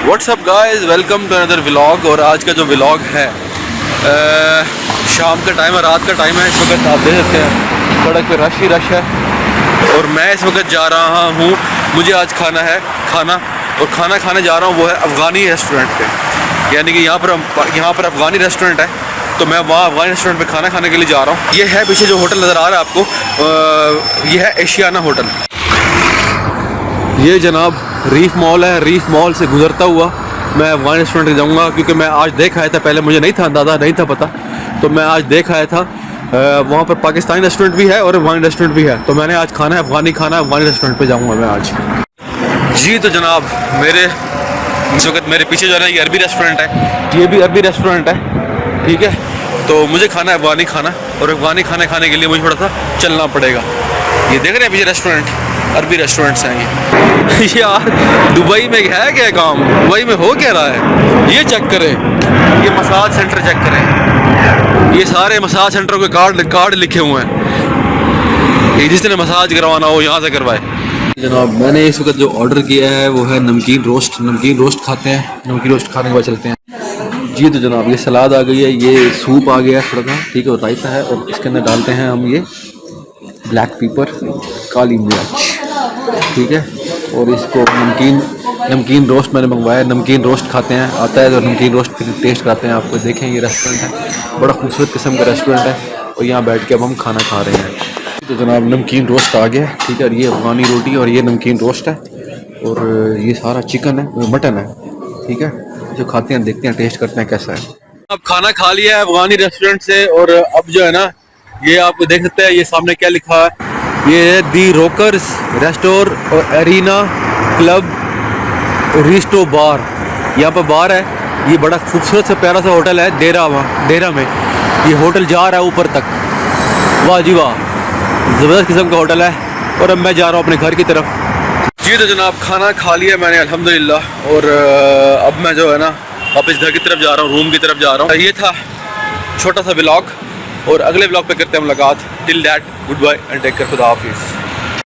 WhatsApp guys, welcome to another vlog. और आज का जो व्लॉग है शाम का टाइम है, रात का टाइम है। इस वक्त आप देख सकते हैं सड़क पे रश ही रश है। और मैं इस वक्त जा रहा हूँ, मुझे आज खाना है खाना, और खाना खाने जा रहा हूँ वो है अफ़गानी रेस्टोरेंट पे। यानी कि यहाँ पर अफ़गानी रेस्टोरेंट है, तो मैं वहाँ अफ़गानी रेस्टोरेंट पे खाना खाने के लिए जा रहा हूँ। ये है पीछे जो होटल नज़र आ रहा है आपको, ये है एशियाना होटल। ये जनाब रीफ मॉल है। रीफ मॉल से गुजरता हुआ मैं अफ़गानी रेस्टोरेंट जाऊँगा, क्योंकि मैं आज देख आया था, पहले मुझे नहीं था अंदाज़ा, नहीं था पता, तो मैं आज देख आया था। वहाँ पर पाकिस्तानी रेस्टोरेंट भी है और अफ़गानी रेस्टोरेंट भी है, तो मैंने आज खाना है अफ़गानी खाना, अफ़गानी रेस्टोरेंट पे जाऊँगा मैं आज। जी तो जनाब, इस वक्त मेरे पीछे जो है ना, ये अरबी रेस्टोरेंट है, ये भी अरबी रेस्टोरेंट है, ठीक है। तो मुझे खाना है अफ़गानी खाना, और अफ़गानी खाने खाने के लिए मुझे थोड़ा सा चलना पड़ेगा। ये देख रहे हैं पीछे रेस्टोरेंट, अरबी रेस्टोरेंट्स हैं ये। यार दुबई में है क्या काम, दुबई में हो क्या रहा है, ये चेक करें, ये मसाज सेंटर चेक करें, ये सारे मसाज सेंटरों के कार्ड लिखे हुए हैं, ये जिसने मसाज करवाना हो यहाँ से करवाए। जनाब मैंने इस वक्त जो ऑर्डर किया है वो है नमकीन रोस्ट। नमकीन रोस्ट खाते हैं, नमकीन रोस्ट खाने के बाद चलते हैं। जी तो जनाब, ये सलाद आ गई है, ये सूप आ गया है थोड़ा सा, ठीक है, रायता है, और इसके अंदर डालते हैं हम ये ब्लैक पेपर, काली मिर्च, ठीक है। और इसको नमकीन रोस्ट मैंने मंगवाया, नमकीन रोस्ट खाते हैं, आता है तो नमकीन रोस्ट फिर टेस्ट कराते हैं आपको। देखें ये रेस्टोरेंट है, बड़ा खूबसूरत किस्म का रेस्टोरेंट है, और यहाँ बैठ के अब हम खाना खा रहे हैं। तो जनाब नमकीन रोस्ट आ गया, ठीक है, और ये अफ़गानी रोटी और ये नमकीन रोस्ट है, और ये सारा चिकन है, मटन है, ठीक है। जो खाते हैं देखते हैं, टेस्ट करते हैं कैसा है। अब खाना खा लिया है अफ़गानी रेस्टोरेंट से, और अब जो है ना, ये आप देख सकते हैं, ये सामने क्या लिखा है, ये है दी रोकर्स रेस्टोर और एरिना क्लब रिस्टो बार। यहाँ पर बार है, ये बड़ा खूबसूरत सा प्यारा सा होटल है देरा में। ये होटल जा रहा है ऊपर तक, वाह जी वाह, ज़बरदस्त किस्म का होटल है। और अब मैं जा रहा हूँ अपने घर की तरफ। जी तो जनाब, खाना खा लिया मैंने अल्हम्दुलिल्लाह, और अब मैं जो है ना वापस घर की तरफ जा रहा हूँ, रूम की तरफ जा रहा हूँ। ये था छोटा सा व्लॉग, और अगले व्लॉग पे करते हैं मुलाकात। Till that good bye and take care, खुदा हाफिज़।